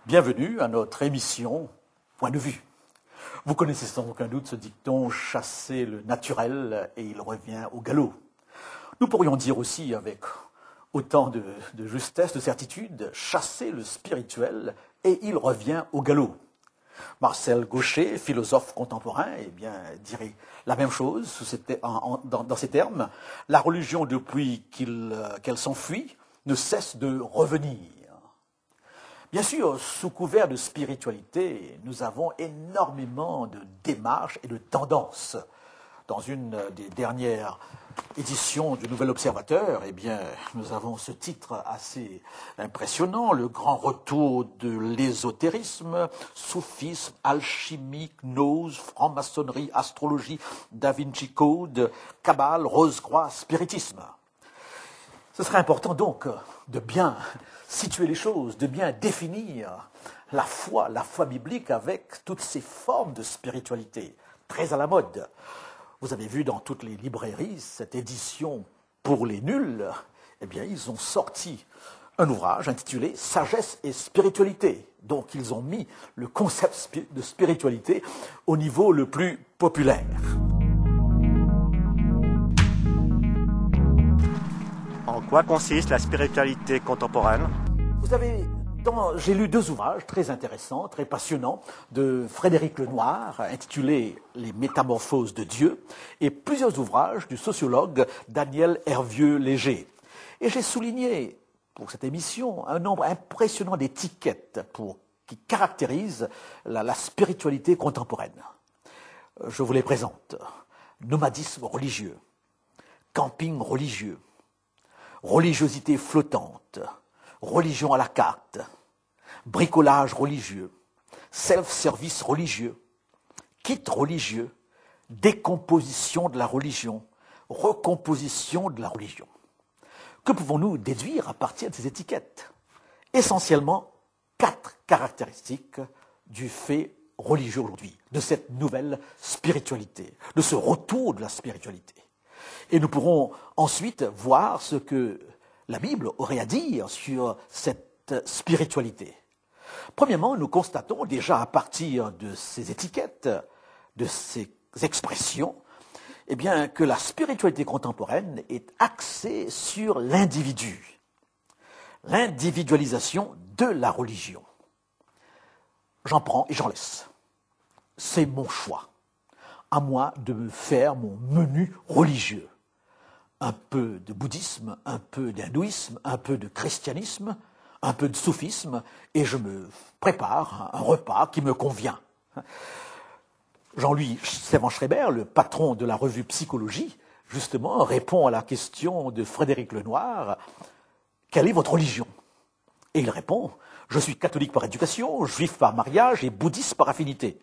Bienvenue à notre émission Point de vue. Vous connaissez sans aucun doute ce dicton « chasser le naturel et il revient au galop ». Nous pourrions dire aussi avec autant de justesse, de certitude, « chasser le spirituel et il revient au galop ». Marcel Gauchet, philosophe contemporain, dirait la même chose dans ces termes. La religion, depuis qu'elle s'enfuit, ne cesse de revenir. Bien sûr, sous couvert de spiritualité, nous avons énormément de démarches et de tendances. Dans une des dernières éditions du Nouvel Observateur, nous avons ce titre assez impressionnant, le grand retour de l'ésotérisme, soufisme, alchimie, gnose, franc-maçonnerie, astrologie, Da Vinci Code, Kabbale, Rose-Croix, spiritisme. Ce serait important donc de bien situer les choses, de bien définir la foi biblique avec toutes ces formes de spiritualité, très à la mode. Vous avez vu dans toutes les librairies cette édition pour les nuls, ils ont sorti un ouvrage intitulé « Sagesse et spiritualité ». Donc ils ont mis le concept de spiritualité au niveau le plus populaire. En quoi consiste la spiritualité contemporaine ? J'ai lu deux ouvrages très intéressants, très passionnants, de Frédéric Lenoir, intitulés « Les métamorphoses de Dieu », et plusieurs ouvrages du sociologue Daniel Hervieux-Léger. Et j'ai souligné, pour cette émission, un nombre impressionnant d'étiquettes qui caractérisent la spiritualité contemporaine. Je vous les présente. Nomadisme religieux, camping religieux, religiosité flottante, religion à la carte, bricolage religieux, self-service religieux, kit religieux, décomposition de la religion, recomposition de la religion. Que pouvons-nous déduire à partir de ces étiquettes ? Essentiellement, 4 caractéristiques du fait religieux aujourd'hui, de cette nouvelle spiritualité, de ce retour de la spiritualité. Et nous pourrons ensuite voir ce que la Bible aurait à dire sur cette spiritualité. Premièrement, nous constatons déjà à partir de ces étiquettes, de ces expressions, que la spiritualité contemporaine est axée sur l'individu, l'individualisation de la religion. J'en prends et j'en laisse. C'est mon choix. À moi de me faire mon menu religieux. Un peu de bouddhisme, un peu d'hindouisme, un peu de christianisme, un peu de soufisme, et je me prépare un repas qui me convient. Jean-Louis Servan-Schreiber, le patron de la revue Psychologie, justement, répond à la question de Frédéric Lenoir, « Quelle est votre religion ?» Et il répond, « Je suis catholique par éducation, juif par mariage et bouddhiste par affinité. »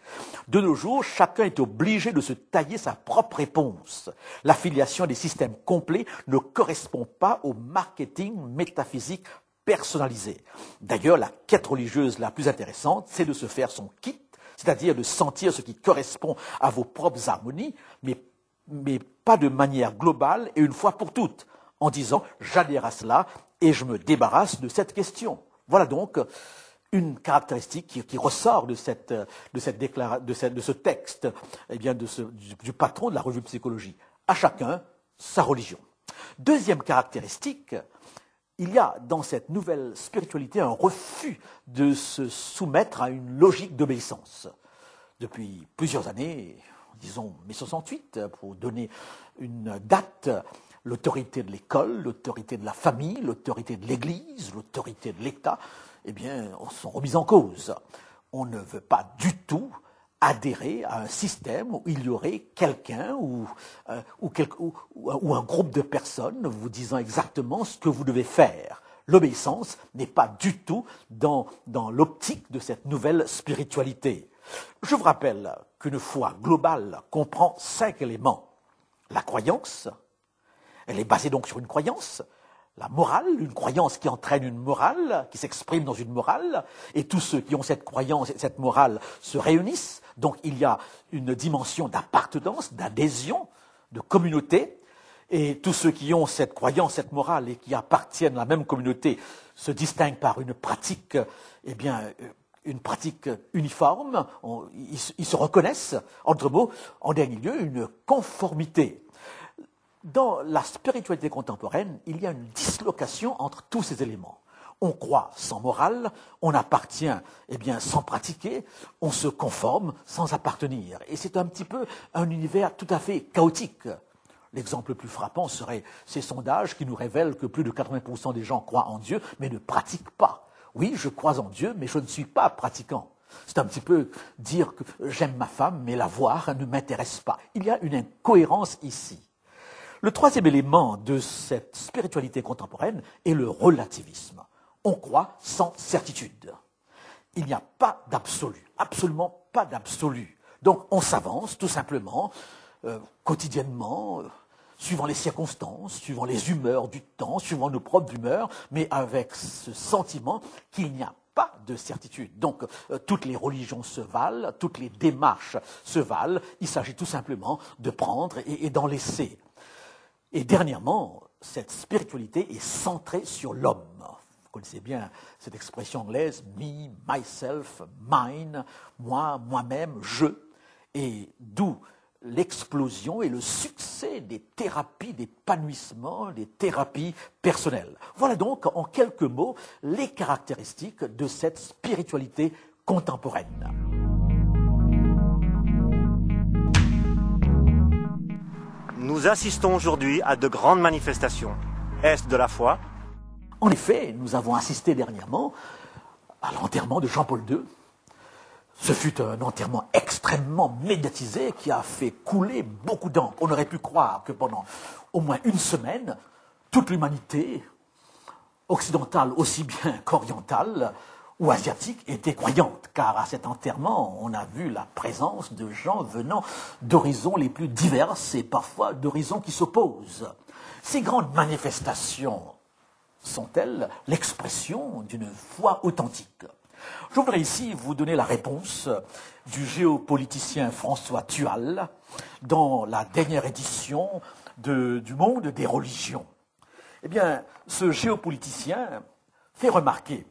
De nos jours, chacun est obligé de se tailler sa propre réponse. L'affiliation des systèmes complets ne correspond pas au marketing métaphysique personnalisé. D'ailleurs, la quête religieuse la plus intéressante, c'est de se faire son kit, c'est-à-dire de sentir ce qui correspond à vos propres harmonies, mais pas de manière globale et une fois pour toutes, en disant « j'adhère à cela et je me débarrasse de cette question ». Voilà donc une caractéristique qui ressort de ce texte, du patron de la revue Psychologie. À chacun sa religion. Deuxième caractéristique, il y a dans cette nouvelle spiritualité un refus de se soumettre à une logique d'obéissance. Depuis plusieurs années, disons mai 68, pour donner une date, l'autorité de l'école, l'autorité de la famille, l'autorité de l'Église, l'autorité de l'État, sont remises en cause. On ne veut pas du tout adhérer à un système où il y aurait quelqu'un ou un groupe de personnes vous disant exactement ce que vous devez faire. L'obéissance n'est pas du tout dans l'optique de cette nouvelle spiritualité. Je vous rappelle qu'une foi globale comprend 5 éléments. La croyance, elle est basée donc sur une croyance. La morale, une croyance qui entraîne une morale, qui s'exprime dans une morale, et tous ceux qui ont cette croyance et cette morale se réunissent. Donc il y a une dimension d'appartenance, d'adhésion, de communauté, et tous ceux qui ont cette croyance, cette morale, et qui appartiennent à la même communauté, se distinguent par une pratique une pratique uniforme, ils se reconnaissent, en d'autres mots, en dernier lieu, une conformité. Dans la spiritualité contemporaine, il y a une dislocation entre tous ces éléments. On croit sans morale, on appartient sans pratiquer, on se conforme sans appartenir. Et c'est un petit peu un univers tout à fait chaotique. L'exemple le plus frappant serait ces sondages qui nous révèlent que plus de 80% des gens croient en Dieu, mais ne pratiquent pas. Oui, je crois en Dieu, mais je ne suis pas pratiquant. C'est un petit peu dire que j'aime ma femme, mais la voir ne m'intéresse pas. Il y a une incohérence ici. Le troisième élément de cette spiritualité contemporaine est le relativisme. On croit sans certitude. Il n'y a pas d'absolu, absolument pas d'absolu. Donc on s'avance tout simplement, quotidiennement, suivant les circonstances, suivant les humeurs du temps, suivant nos propres humeurs, mais avec ce sentiment qu'il n'y a pas de certitude. Donc toutes les religions se valent, toutes les démarches se valent, il s'agit tout simplement de prendre et d'en laisser. Et dernièrement, cette spiritualité est centrée sur l'homme. Vous connaissez bien cette expression anglaise, me, myself, mine, moi, moi-même, je, et d'où l'explosion et le succès des thérapies d'épanouissement, des thérapies personnelles. Voilà donc, en quelques mots, les caractéristiques de cette spiritualité contemporaine. Nous assistons aujourd'hui à de grandes manifestations. Est-ce de la foi? En effet, nous avons assisté dernièrement à l'enterrement de Jean-Paul II. Ce fut un enterrement extrêmement médiatisé qui a fait couler beaucoup d'encre. On aurait pu croire que pendant au moins une semaine, toute l'humanité, occidentale aussi bien qu'orientale ou asiatique, était croyante. Car à cet enterrement, on a vu la présence de gens venant d'horizons les plus divers et parfois d'horizons qui s'opposent. Ces grandes manifestations sont-elles l'expression d'une foi authentique? Je voudrais ici vous donner la réponse du géopoliticien François Thual dans la dernière édition du Monde des religions. Eh bien, ce géopoliticien fait remarquer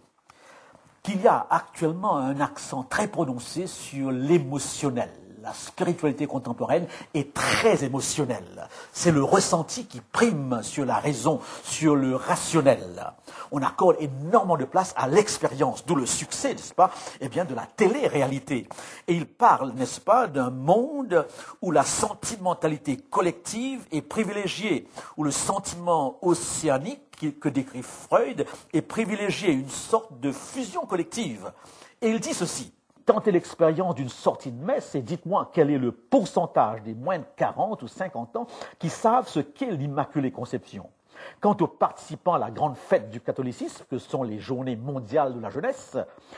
qu'il y a actuellement un accent très prononcé sur l'émotionnel. La spiritualité contemporaine est très émotionnelle. C'est le ressenti qui prime sur la raison, sur le rationnel. On accorde énormément de place à l'expérience, d'où le succès, n'est-ce pas, de la télé-réalité. Et il parle, n'est-ce pas, d'un monde où la sentimentalité collective est privilégiée, où le sentiment océanique que décrit Freud est privilégié, une sorte de fusion collective. Et il dit ceci: tentez l'expérience d'une sortie de messe et dites-moi quel est le pourcentage des moins de 40 ou 50 ans qui savent ce qu'est l'Immaculée Conception. Quant aux participants à la grande fête du catholicisme, que sont les journées mondiales de la jeunesse,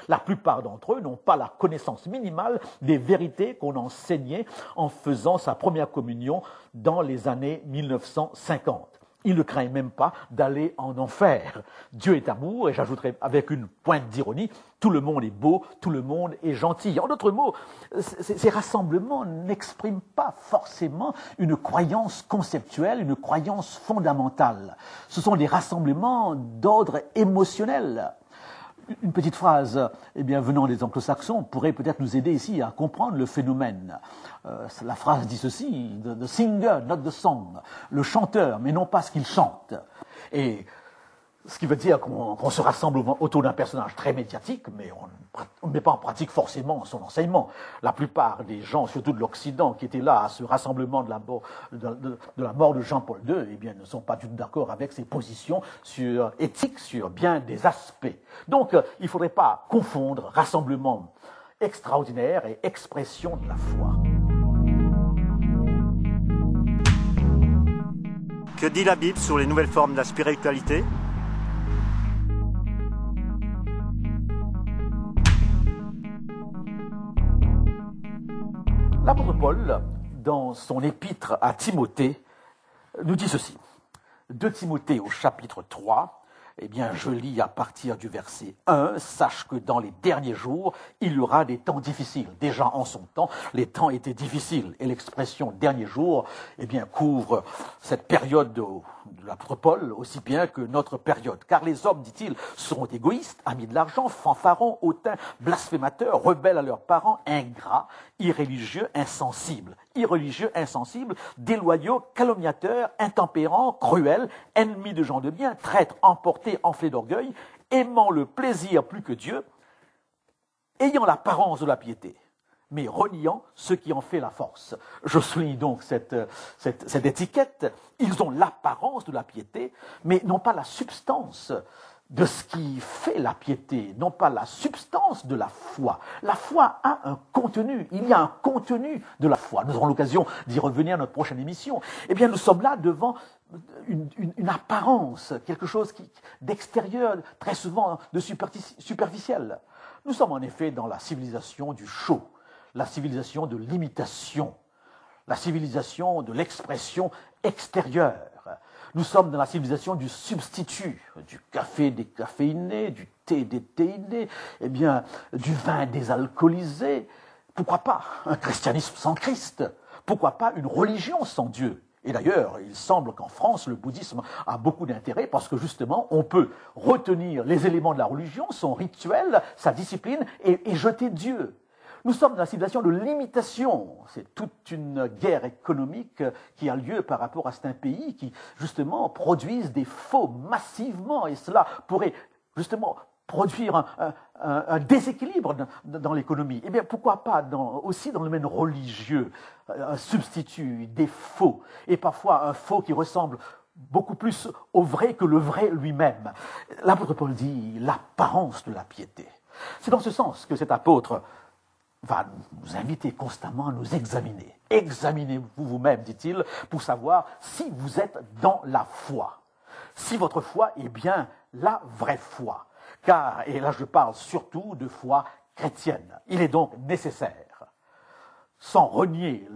la plupart d'entre eux n'ont pas la connaissance minimale des vérités qu'on enseignait en faisant sa première communion dans les années 1950. Ils ne craignent même pas d'aller en enfer. Dieu est amour, et j'ajouterai avec une pointe d'ironie, tout le monde est beau, tout le monde est gentil. En d'autres mots, ces rassemblements n'expriment pas forcément une croyance conceptuelle, une croyance fondamentale. Ce sont des rassemblements d'ordre émotionnel. Une petite phrase venant des anglo-saxons pourrait peut-être nous aider ici à comprendre le phénomène. La phrase dit ceci: « The singer, not the song ». Le chanteur, mais non pas ce qu'il chante. Et ce qui veut dire qu'on se rassemble autour d'un personnage très médiatique, mais on ne met pas en pratique forcément son enseignement. La plupart des gens, surtout de l'Occident, qui étaient là à ce rassemblement de la mort de Jean-Paul II, ne sont pas du tout d'accord avec ses positions éthiques sur bien des aspects. Donc, il ne faudrait pas confondre rassemblement extraordinaire et expression de la foi. Que dit la Bible sur les nouvelles formes de la spiritualité? L'apôtre Paul, dans son épître à Timothée, nous dit ceci. 2 Timothée au chapitre 3, Eh bien, je lis à partir du verset 1, « Sache que dans les derniers jours, il y aura des temps difficiles. » Déjà en son temps, les temps étaient difficiles. Et l'expression « derniers jours » eh bien, couvre cette période de l'apôtre Paul aussi bien que notre période. Car les hommes, dit-il, seront égoïstes, amis de l'argent, fanfarons, hautains, blasphémateurs, rebelles à leurs parents, ingrats, irréligieux, insensibles. Irréligieux, insensibles, déloyaux, calomniateurs, intempérants, cruels, ennemis de gens de bien, traîtres, emportés, enflés d'orgueil, aimant le plaisir plus que Dieu, ayant l'apparence de la piété, mais reniant ce qui en fait la force. Je souligne donc cette étiquette. Ils ont l'apparence de la piété, mais non pas la substance de ce qui fait la piété, non pas la substance de la foi. La foi a un contenu, il y a un contenu de la foi. Nous aurons l'occasion d'y revenir à notre prochaine émission. Eh bien, nous sommes là devant une apparence, quelque chose d'extérieur, très souvent de superficiel. Nous sommes en effet dans la civilisation du show, la civilisation de l'imitation, la civilisation de l'expression extérieure. Nous sommes dans la civilisation du substitut, du café décaféiné, du thé déthéiné, eh bien, du vin désalcoolisé. Pourquoi pas un christianisme sans Christ? Pourquoi pas une religion sans Dieu? Et d'ailleurs, il semble qu'en France, le bouddhisme a beaucoup d'intérêt parce que justement, on peut retenir les éléments de la religion, son rituel, sa discipline, et jeter Dieu. Nous sommes dans la civilisation de l'imitation. C'est toute une guerre économique qui a lieu par rapport à certains pays qui, justement, produisent des faux massivement. Et cela pourrait, justement, produire un déséquilibre dans l'économie. Eh bien, pourquoi pas aussi dans le domaine religieux, un substitut, des faux, et parfois un faux qui ressemble beaucoup plus au vrai que le vrai lui-même. L'apôtre Paul dit l'apparence de la piété. C'est dans ce sens que cet apôtre va nous inviter constamment à nous examiner. Examinez-vous vous-même, dit-il, pour savoir si vous êtes dans la foi. Si votre foi est bien la vraie foi. Car, et là je parle surtout de foi chrétienne, il est donc nécessaire, sans renier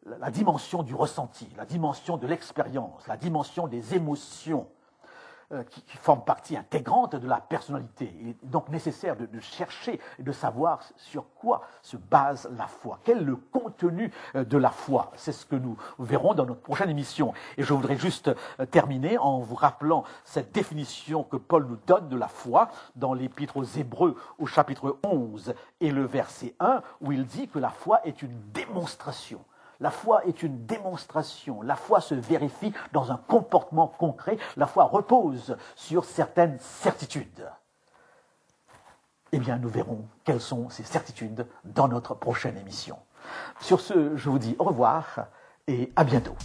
la dimension du ressenti, la dimension de l'expérience, la dimension des émotions, qui forment partie intégrante de la personnalité. Il est donc nécessaire de chercher et de savoir sur quoi se base la foi. Quel est le contenu de la foi? C'est ce que nous verrons dans notre prochaine émission. Et je voudrais juste terminer en vous rappelant cette définition que Paul nous donne de la foi dans l'Épître aux Hébreux au chapitre 11 et le verset 1, où il dit que la foi est une démonstration. La foi est une démonstration. La foi se vérifie dans un comportement concret. La foi repose sur certaines certitudes. Eh bien, nous verrons quelles sont ces certitudes dans notre prochaine émission. Sur ce, je vous dis au revoir et à bientôt.